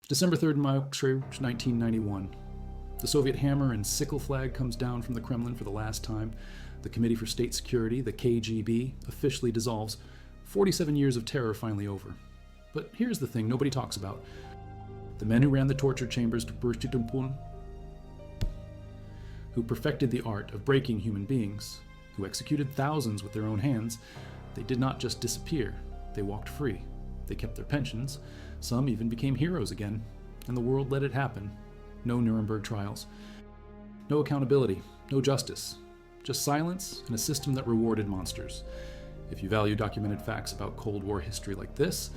December 3rd marks 1991. The Soviet hammer and sickle flag comes down from the Kremlin for the last time. The Committee for State Security, the KGB, officially dissolves. 47 years of terror finally over. But here's the thing nobody talks about. The men who ran the torture chambers to Burstitupun, who perfected the art of breaking human beings, who executed thousands with their own hands, they did not just disappear, they walked free. They kept their pensions, some even became heroes again, and the world let it happen. No Nuremberg trials. No accountability, no justice. Just silence and a system that rewarded monsters. If you value documented facts about Cold War history like this,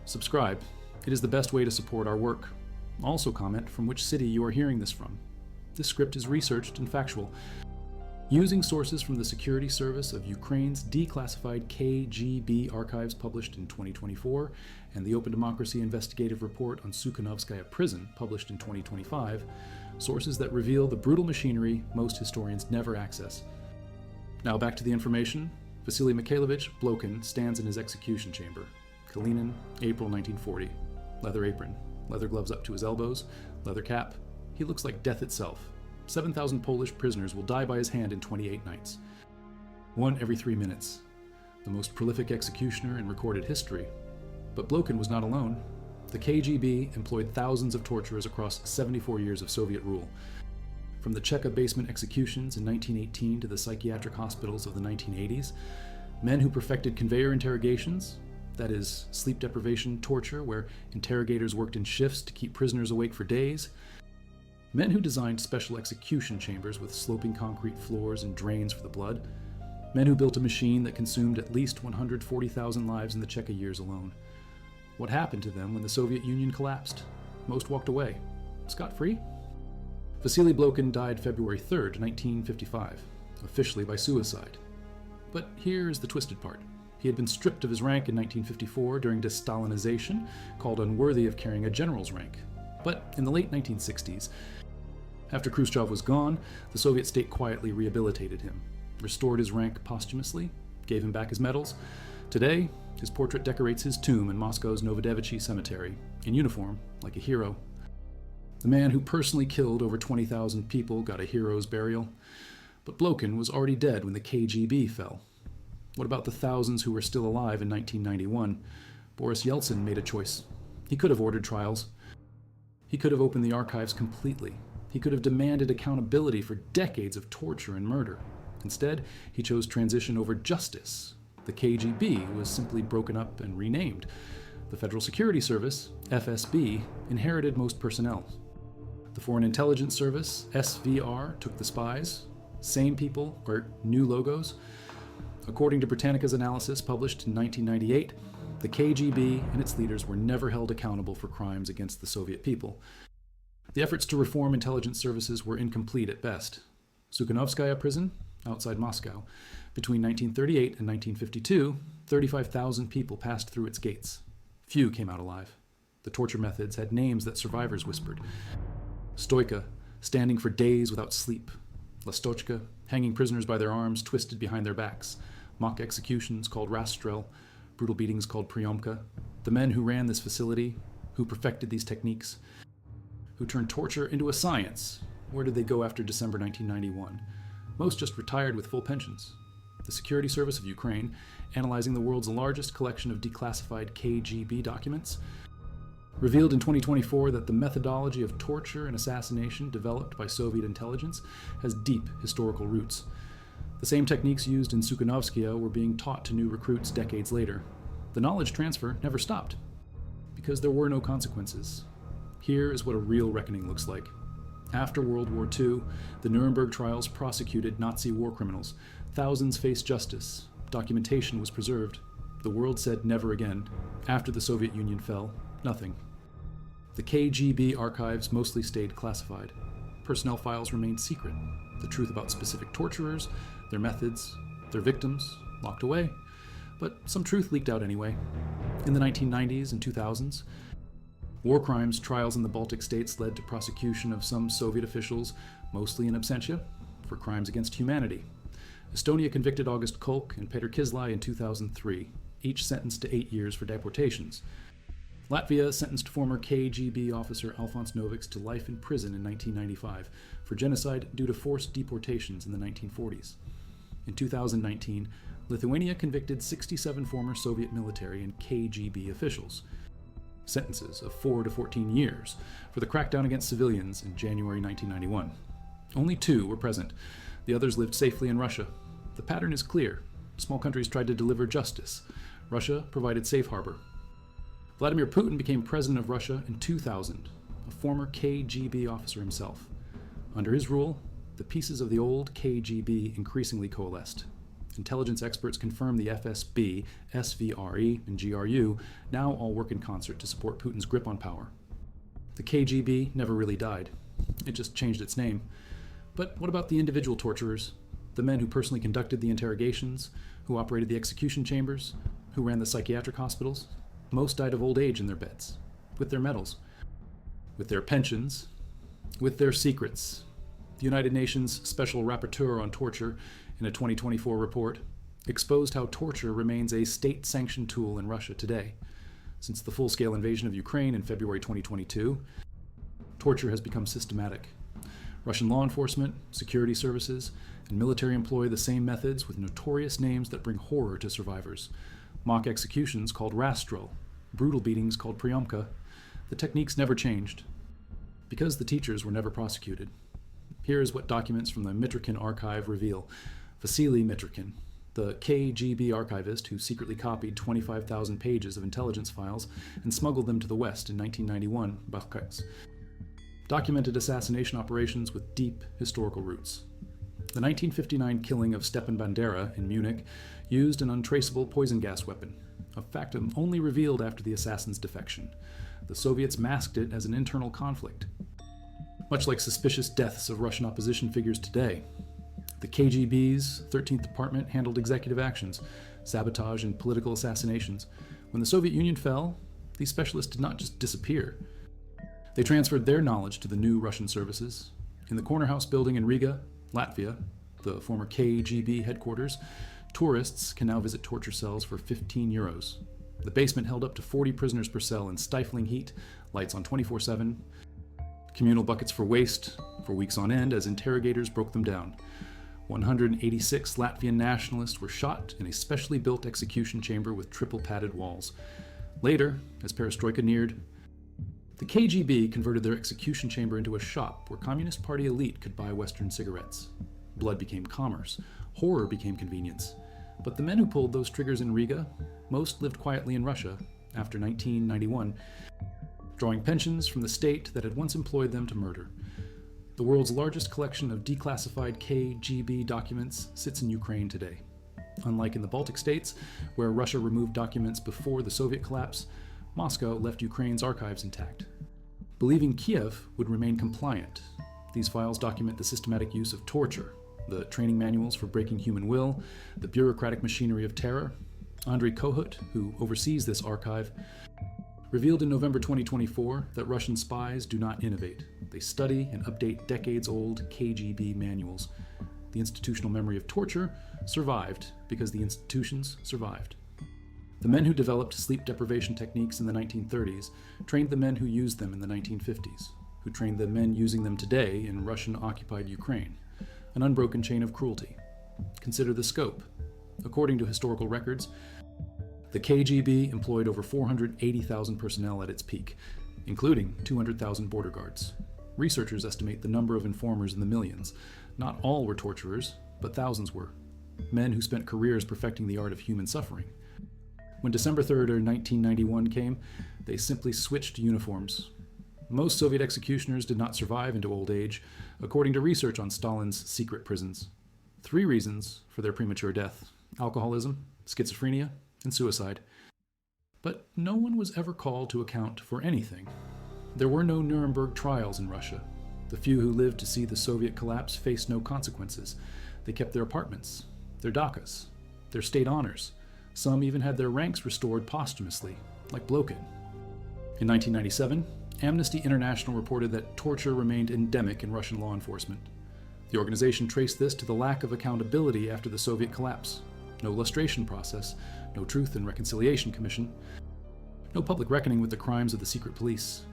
subscribe. It is the best way to support our work. Also comment from which city you are hearing this from. This script is researched and factual. Using sources from the Security Service of Ukraine's declassified KGB archives published in 2024 and the Open Democracy Investigative Report on Sukhanovskaya Prison published in 2025, sources that reveal the brutal machinery most historians never access. Now back to the information. Vasily Mikhailovich Blokhin stands in his execution chamber. Kalinin, April 1940. Leather apron, leather gloves up to his elbows, leather cap. He looks like death itself. 7,000 Polish prisoners will die by his hand in 28 nights. One every 3 minutes. The most prolific executioner in recorded history. But Blokhin was not alone. The KGB employed thousands of torturers across 74 years of Soviet rule. From the Cheka basement executions in 1918 to the psychiatric hospitals of the 1980s, men who perfected conveyor interrogations, that is, sleep deprivation torture where interrogators worked in shifts to keep prisoners awake for days, men who designed special execution chambers with sloping concrete floors and drains for the blood, men who built a machine that consumed at least 140,000 lives in the Cheka years alone. What happened to them when the Soviet Union collapsed? Most walked away. Scot-free? Vasily Blokhin died February 3rd, 1955, officially by suicide. But here is the twisted part. He had been stripped of his rank in 1954 during de-Stalinization, called unworthy of carrying a general's rank. But in the late 1960s, after Khrushchev was gone, the Soviet state quietly rehabilitated him, restored his rank posthumously, gave him back his medals. Today, his portrait decorates his tomb in Moscow's Novodevichy Cemetery, in uniform, like a hero. The man who personally killed over 20,000 people got a hero's burial. But Blokhin was already dead when the KGB fell. What about the thousands who were still alive in 1991? Boris Yeltsin made a choice. He could have ordered trials. He could have opened the archives completely. He could have demanded accountability for decades of torture and murder. Instead, he chose transition over justice. The KGB was simply broken up and renamed. The Federal Security Service, FSB, inherited most personnel. The Foreign Intelligence Service, SVR, took the spies. Same people, or new logos. According to Britannica's analysis published in 1998, the KGB and its leaders were never held accountable for crimes against the Soviet people. The efforts to reform intelligence services were incomplete at best. Sukhanovskaya prison, outside Moscow. Between 1938 and 1952, 35,000 people passed through its gates. Few came out alive. The torture methods had names that survivors whispered. Stoika, standing for days without sleep. Lastochka, hanging prisoners by their arms twisted behind their backs. Mock executions called rastrel. Brutal beatings called priomka. The men who ran this facility, who perfected these techniques, who turned torture into a science. Where did they go after December 1991? Most just retired with full pensions. The Security Service of Ukraine, analyzing the world's largest collection of declassified KGB documents, revealed in 2024 that the methodology of torture and assassination developed by Soviet intelligence has deep historical roots. The same techniques used in Sukhanovskaya were being taught to new recruits decades later. The knowledge transfer never stopped, because there were no consequences. Here is what a real reckoning looks like. After World War II, the Nuremberg trials prosecuted Nazi war criminals. Thousands faced justice. Documentation was preserved. The world said never again. After the Soviet Union fell, nothing. The KGB archives mostly stayed classified. Personnel files remained secret. The truth about specific torturers, their methods, their victims, locked away. But some truth leaked out anyway. In the 1990s and 2000s, war crimes trials in the Baltic states led to prosecution of some Soviet officials, mostly in absentia, for crimes against humanity. Estonia convicted August Kolk and Peter Kislay in 2003, each sentenced to 8 years for deportations. Latvia sentenced former KGB officer Alphonse Noviks to life in prison in 1995 for genocide due to forced deportations in the 1940s. In 2019, Lithuania convicted 67 former Soviet military and KGB officials, sentences of 4 to 14 years, for the crackdown against civilians in January 1991. Only 2 were present. The others lived safely in Russia. The pattern is clear. Small countries tried to deliver justice. Russia provided safe harbor. Vladimir Putin became president of Russia in 2000, a former KGB officer himself. Under his rule, the pieces of the old KGB increasingly coalesced. Intelligence experts confirm the FSB, SVRE, and GRU now all work in concert to support Putin's grip on power. The KGB never really died. It just changed its name. But what about the individual torturers? The men who personally conducted the interrogations, who operated the execution chambers, who ran the psychiatric hospitals? Most died of old age in their beds, with their medals, with their pensions, with their secrets. The United Nations Special Rapporteur on Torture, in a 2024 report, exposed how torture remains a state-sanctioned tool in Russia today. Since the full-scale invasion of Ukraine in February 2022, torture has become systematic. Russian law enforcement, security services, and military employ the same methods with notorious names that bring horror to survivors. Mock executions called rastrel, brutal beatings called priamka. The techniques never changed, because the teachers were never prosecuted. Here is what documents from the Mitrokhin archive reveal. Vasily Mitrokhin, the KGB archivist who secretly copied 25,000 pages of intelligence files and smuggled them to the West in 1991, documented assassination operations with deep historical roots. The 1959 killing of Stepan Bandera in Munich used an untraceable poison gas weapon, a fact only revealed after the assassin's defection. The Soviets masked it as an internal conflict. Much like suspicious deaths of Russian opposition figures today, the KGB's 13th Department handled executive actions, sabotage, and political assassinations. When the Soviet Union fell, these specialists did not just disappear. They transferred their knowledge to the new Russian services. In the Corner House building in Riga, Latvia, the former KGB headquarters, tourists can now visit torture cells for 15 euros. The basement held up to 40 prisoners per cell in stifling heat, lights on 24/7, communal buckets for waste for weeks on end as interrogators broke them down. 186 Latvian nationalists were shot in a specially built execution chamber with triple padded walls. Later, as perestroika neared, the KGB converted their execution chamber into a shop where Communist Party elite could buy Western cigarettes. Blood became commerce. Horror became convenience. But the men who pulled those triggers in Riga, most lived quietly in Russia after 1991, drawing pensions from the state that had once employed them to murder. The world's largest collection of declassified KGB documents sits in Ukraine today. Unlike in the Baltic states, where Russia removed documents before the Soviet collapse, Moscow left Ukraine's archives intact. Believing Kiev would remain compliant, these files document the systematic use of torture, the training manuals for breaking human will, the bureaucratic machinery of terror. Andrei Kohut, who oversees this archive, revealed in November 2024 that Russian spies do not innovate. They study and update decades-old KGB manuals. The institutional memory of torture survived because the institutions survived. The men who developed sleep deprivation techniques in the 1930s trained the men who used them in the 1950s, who trained the men using them today in Russian-occupied Ukraine. An unbroken chain of cruelty. Consider the scope. According to historical records, the KGB employed over 480,000 personnel at its peak, including 200,000 border guards. Researchers estimate the number of informers in the millions. Not all were torturers, but thousands were. Men who spent careers perfecting the art of human suffering. When December 3rd, 1991 came, they simply switched uniforms. Most Soviet executioners did not survive into old age, according to research on Stalin's secret prisons. 3 reasons for their premature death: alcoholism, schizophrenia, and suicide. But no one was ever called to account for anything. There were no Nuremberg trials in Russia. The few who lived to see the Soviet collapse faced no consequences. They kept their apartments, their dakas, their state honors. Some even had their ranks restored posthumously, like Blokhin. In 1997, Amnesty International reported that torture remained endemic in Russian law enforcement. The organization traced this to the lack of accountability after the Soviet collapse. No lustration process, no Truth and Reconciliation Commission. No public reckoning with the crimes of the secret police.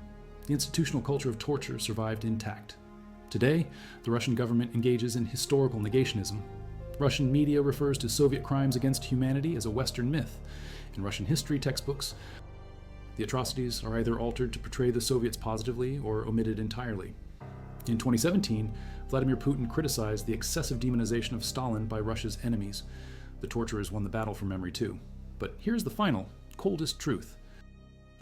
The institutional culture of torture survived intact. Today, the Russian government engages in historical negationism. Russian media refers to Soviet crimes against humanity as a Western myth. In Russian history textbooks, the atrocities are either altered to portray the Soviets positively or omitted entirely. In 2017, Vladimir Putin criticized the excessive demonization of Stalin by Russia's enemies. The torturers won the battle for memory too. But here's the final, coldest truth.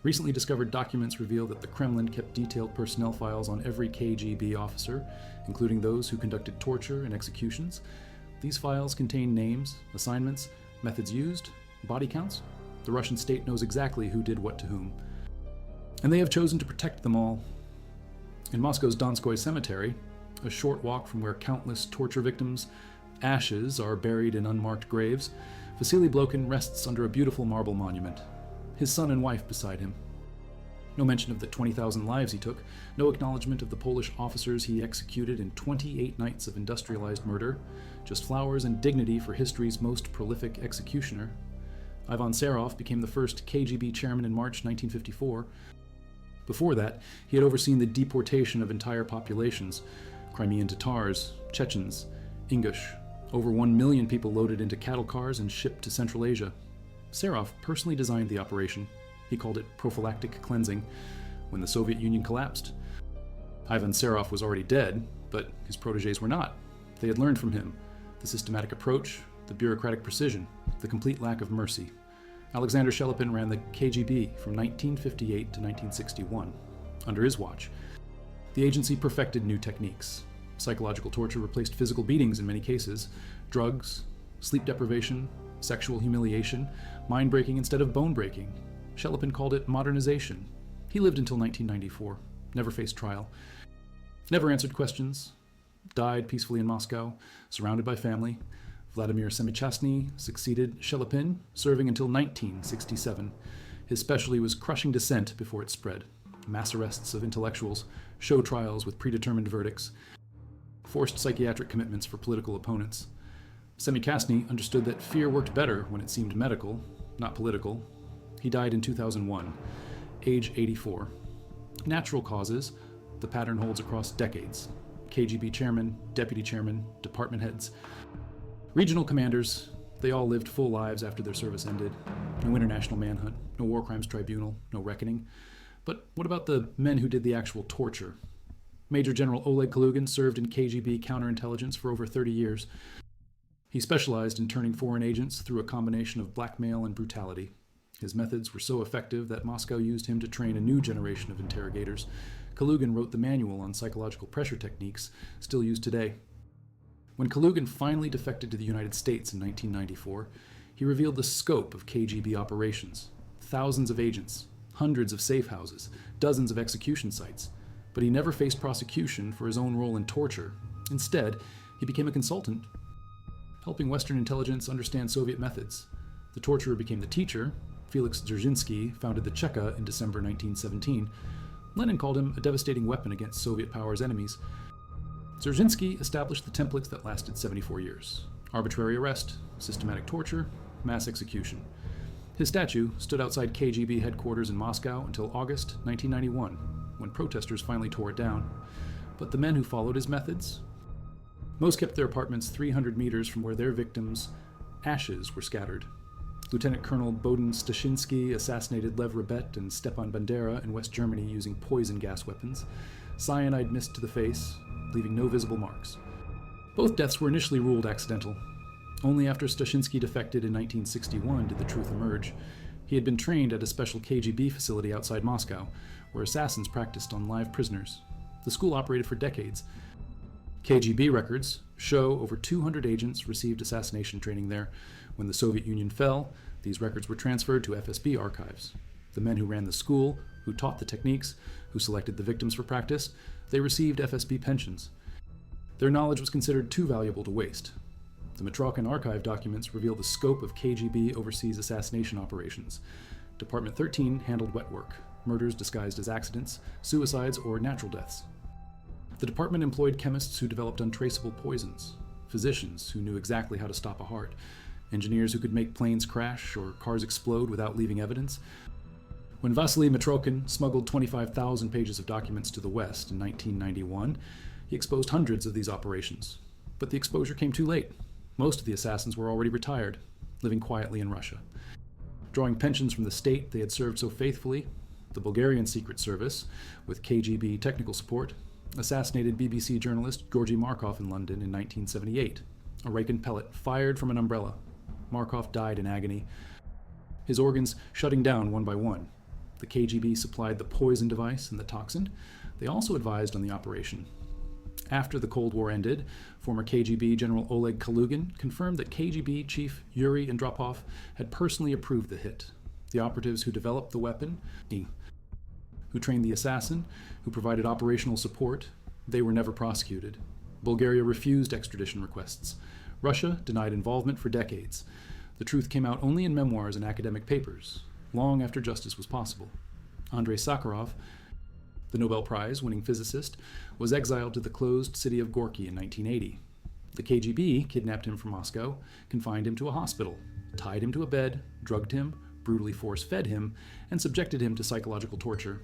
Recently discovered documents reveal that the Kremlin kept detailed personnel files on every KGB officer, including those who conducted torture and executions. These files contain names, assignments, methods used, body counts. The Russian state knows exactly who did what to whom. And they have chosen to protect them all. In Moscow's Donskoy Cemetery, a short walk from where countless torture victims' ashes are buried in unmarked graves, Vasily Blokhin rests under a beautiful marble monument, his son and wife beside him. No mention of the 20,000 lives he took, no acknowledgement of the Polish officers he executed in 28 nights of industrialized murder, just flowers and dignity for history's most prolific executioner. Ivan Serov became the first KGB chairman in March 1954. Before that, he had overseen the deportation of entire populations: Crimean Tatars, Chechens, Ingush. Over 1 million people loaded into cattle cars and shipped to Central Asia. Serov personally designed the operation. He called it prophylactic cleansing. When the Soviet Union collapsed, Ivan Serov was already dead, but his protégés were not. They had learned from him the systematic approach, the bureaucratic precision, the complete lack of mercy. Alexander Shelepin ran the KGB from 1958 to 1961. Under his watch, the agency perfected new techniques. Psychological torture replaced physical beatings in many cases, drugs, sleep deprivation, sexual humiliation, mind-breaking instead of bone-breaking. Shelepin called it modernization. He lived until 1994, never faced trial, never answered questions, died peacefully in Moscow, surrounded by family. Vladimir Semichastny succeeded Shelepin, serving until 1967. His specialty was crushing dissent before it spread. Mass arrests of intellectuals, show trials with predetermined verdicts, forced psychiatric commitments for political opponents. Semichastny understood that fear worked better when it seemed medical, not political. He died in 2001, age 84. Natural causes, the pattern holds across decades. KGB chairman, deputy chairman, department heads, regional commanders, they all lived full lives after their service ended. No international manhunt, no war crimes tribunal, no reckoning. But what about the men who did the actual torture? Major General Oleg Kalugin served in KGB counterintelligence for over 30 years. He specialized in turning foreign agents through a combination of blackmail and brutality. His methods were so effective that Moscow used him to train a new generation of interrogators. Kalugin wrote the manual on psychological pressure techniques, still used today. When Kalugin finally defected to the United States in 1994, he revealed the scope of KGB operations. Thousands of agents, hundreds of safe houses, dozens of execution sites. But he never faced prosecution for his own role in torture. Instead, he became a consultant, helping Western intelligence understand Soviet methods. The torturer became the teacher. Felix Dzerzhinsky founded the Cheka in December 1917. Lenin called him a devastating weapon against Soviet power's enemies. Dzerzhinsky established the templates that lasted 74 years. Arbitrary arrest, systematic torture, mass execution. His statue stood outside KGB headquarters in Moscow until August 1991, when protesters finally tore it down. But the men who followed his methods? Most kept their apartments 300 meters from where their victims' ashes were scattered. Lieutenant Colonel Bohdan Stashinsky assassinated Lev Rebet and Stepan Bandera in West Germany using poison gas weapons. Cyanide mist to the face, leaving no visible marks. Both deaths were initially ruled accidental. Only after Stashinsky defected in 1961 did the truth emerge. He had been trained at a special KGB facility outside Moscow, where assassins practiced on live prisoners. The school operated for decades. KGB records show over 200 agents received assassination training there. When the Soviet Union fell, these records were transferred to FSB archives. The men who ran the school, who taught the techniques, who selected the victims for practice, they received FSB pensions. Their knowledge was considered too valuable to waste. The Mitrokhin archive documents reveal the scope of KGB overseas assassination operations. Department 13 handled wet work, murders disguised as accidents, suicides, or natural deaths. The department employed chemists who developed untraceable poisons, physicians who knew exactly how to stop a heart, engineers who could make planes crash or cars explode without leaving evidence, When Vasily Mitrokhin smuggled 25,000 pages of documents to the West in 1991, he exposed hundreds of these operations. But the exposure came too late. Most of the assassins were already retired, living quietly in Russia. Drawing pensions from the state they had served so faithfully, the Bulgarian Secret Service, with KGB technical support, assassinated BBC journalist Georgy Markov in London in 1978. A Rakin pellet fired from an umbrella. Markov died in agony, his organs shutting down one by one. The KGB supplied the poison device and the toxin. They also advised on the operation. After the Cold War ended, former KGB General Oleg Kalugin confirmed that KGB Chief Yuri Andropov had personally approved the hit. The operatives who developed the weapon, who trained the assassin, who provided operational support, they were never prosecuted. Bulgaria refused extradition requests. Russia denied involvement for decades. The truth came out only in memoirs and academic papers, long after justice was possible. Andrei Sakharov, the Nobel Prize-winning physicist, was exiled to the closed city of Gorky in 1980. The KGB kidnapped him from Moscow, confined him to a hospital, tied him to a bed, drugged him, brutally force-fed him, and subjected him to psychological torture.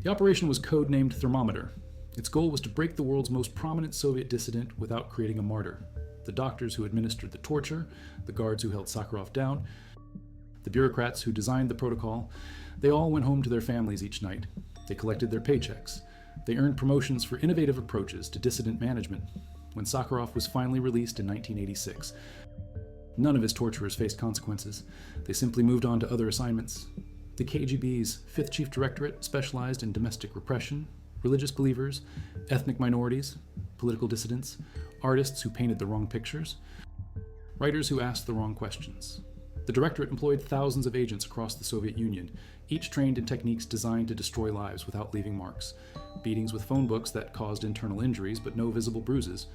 The operation was codenamed Thermometer. Its goal was to break the world's most prominent Soviet dissident without creating a martyr. The doctors who administered the torture, the guards who held Sakharov down, the bureaucrats who designed the protocol, they all went home to their families each night. They collected their paychecks. They earned promotions for innovative approaches to dissident management. When Sakharov was finally released in 1986, none of his torturers faced consequences. They simply moved on to other assignments. The KGB's 5th Chief Directorate specialized in domestic repression, religious believers, ethnic minorities, political dissidents, artists who painted the wrong pictures, writers who asked the wrong questions. The Directorate employed thousands of agents across the Soviet Union, each trained in techniques designed to destroy lives without leaving marks. Beatings with phone books that caused internal injuries but no visible bruises.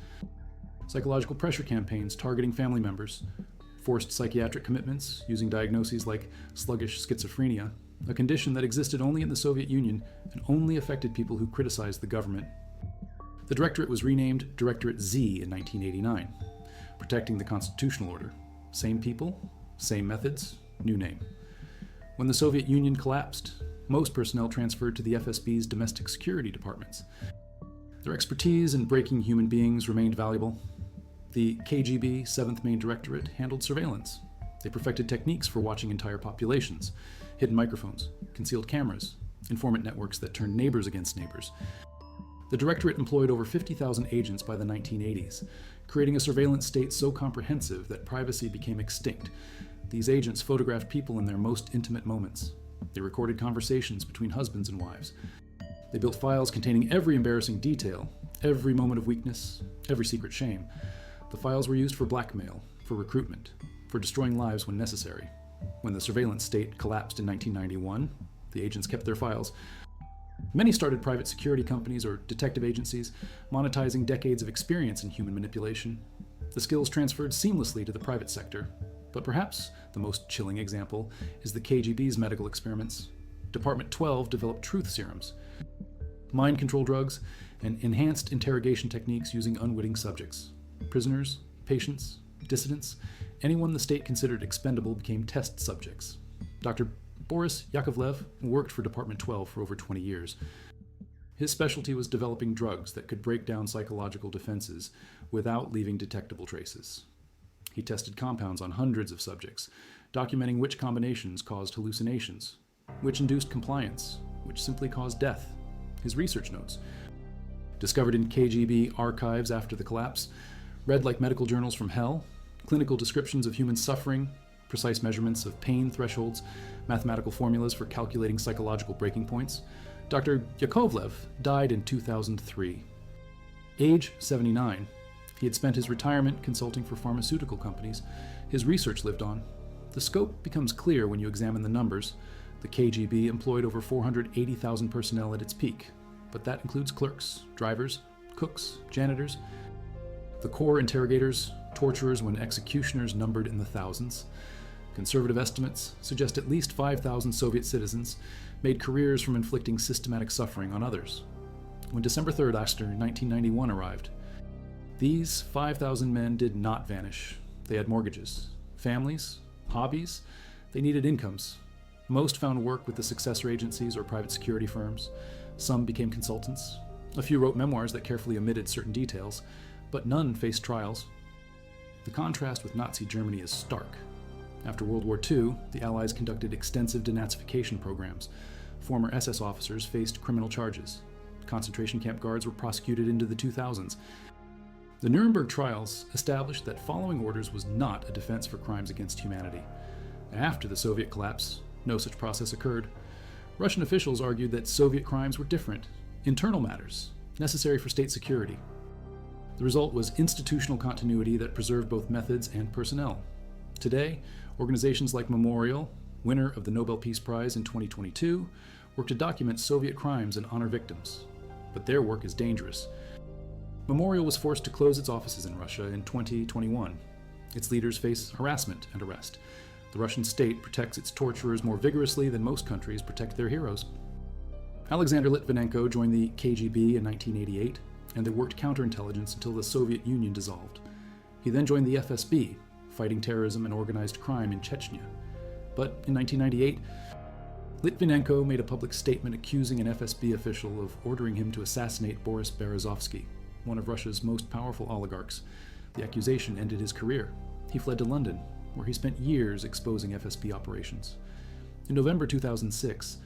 Psychological pressure campaigns targeting family members. Forced psychiatric commitments using diagnoses like sluggish schizophrenia, a condition that existed only in the Soviet Union and only affected people who criticized the government. The Directorate was renamed Directorate Z in 1989, protecting the constitutional order. Same people, same methods, new name. When the Soviet Union collapsed, most personnel transferred to the FSB's domestic security departments. Their expertise in breaking human beings remained valuable. The KGB 7th Main Directorate handled surveillance. They perfected techniques for watching entire populations, hidden microphones, concealed cameras, informant networks that turned neighbors against neighbors. The Directorate employed over 50,000 agents by the 1980s, creating a surveillance state so comprehensive that privacy became extinct. These agents photographed people in their most intimate moments. They recorded conversations between husbands and wives. They built files containing every embarrassing detail, every moment of weakness, every secret shame. The files were used for blackmail, for recruitment, for destroying lives when necessary. When the surveillance state collapsed in 1991, the agents kept their files. Many started private security companies or detective agencies, monetizing decades of experience in human manipulation. The skills transferred seamlessly to the private sector. But perhaps the most chilling example is the KGB's medical experiments. Department 12 developed truth serums, mind control drugs, and enhanced interrogation techniques using unwitting subjects. Prisoners, patients, dissidents, anyone the state considered expendable became test subjects. Dr. Boris Yakovlev worked for Department 12 for over 20 years. His specialty was developing drugs that could break down psychological defenses without leaving detectable traces. He tested compounds on hundreds of subjects, documenting which combinations caused hallucinations, which induced compliance, which simply caused death. His research notes, discovered in KGB archives after the collapse, read like medical journals from hell, clinical descriptions of human suffering, precise measurements of pain thresholds, mathematical formulas for calculating psychological breaking points. Dr. Yakovlev died in 2003. Age 79, he had spent his retirement consulting for pharmaceutical companies. His research lived on. The scope becomes clear when you examine the numbers. The KGB employed over 480,000 personnel at its peak, but that includes clerks, drivers, cooks, janitors. The core interrogators, torturers when executioners numbered in the thousands. Conservative estimates suggest at least 5,000 Soviet citizens made careers from inflicting systematic suffering on others. When December 3rd, after 1991 arrived, these 5,000 men did not vanish. They had mortgages, families, hobbies. They needed incomes. Most found work with the successor agencies or private security firms. Some became consultants. A few wrote memoirs that carefully omitted certain details, but none faced trials. The contrast with Nazi Germany is stark. After World War II, the Allies conducted extensive denazification programs. Former SS officers faced criminal charges. Concentration camp guards were prosecuted into the 2000s. The Nuremberg trials established that following orders was not a defense for crimes against humanity. After the Soviet collapse, no such process occurred. Russian officials argued that Soviet crimes were different, internal matters, necessary for state security. The result was institutional continuity that preserved both methods and personnel. Today, organizations like Memorial, winner of the Nobel Peace Prize in 2022, work to document Soviet crimes and honor victims. But their work is dangerous. Memorial was forced to close its offices in Russia in 2021. Its leaders face harassment and arrest. The Russian state protects its torturers more vigorously than most countries protect their heroes. Alexander Litvinenko joined the KGB in 1988, and they worked counterintelligence until the Soviet Union dissolved. He then joined the FSB, fighting terrorism and organized crime in Chechnya. But in 1998, Litvinenko made a public statement accusing an FSB official of ordering him to assassinate Boris Berezovsky, one of Russia's most powerful oligarchs. The accusation ended his career. He fled to London, where he spent years exposing FSB operations. In November 2006,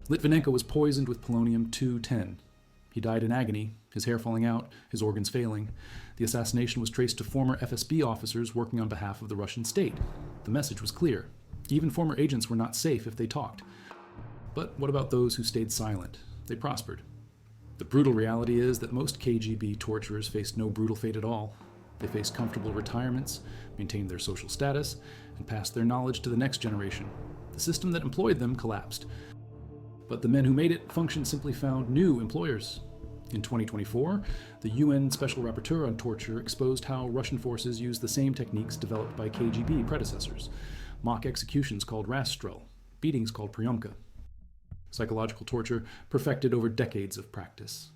Litvinenko was poisoned with polonium-210. He died in agony, his hair falling out, his organs failing. The assassination was traced to former FSB officers working on behalf of the Russian state. The message was clear. Even former agents were not safe if they talked. But what about those who stayed silent? They prospered. The brutal reality is that most KGB torturers faced no brutal fate at all. They faced comfortable retirements, maintained their social status, and passed their knowledge to the next generation. The system that employed them collapsed. But the men who made it function simply found new employers. In 2024, the UN Special Rapporteur on Torture exposed how Russian forces used the same techniques developed by KGB predecessors. Mock executions called rastrel, beatings called priomka. Psychological torture perfected over decades of practice.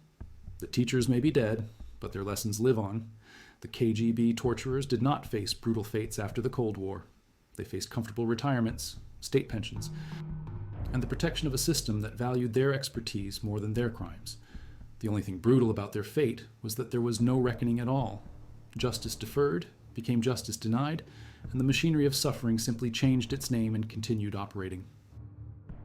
The teachers may be dead, but their lessons live on. The KGB torturers did not face brutal fates after the Cold War. They faced comfortable retirements, state pensions, and the protection of a system that valued their expertise more than their crimes. The only thing brutal about their fate was that there was no reckoning at all. Justice deferred became justice denied, and the machinery of suffering simply changed its name and continued operating.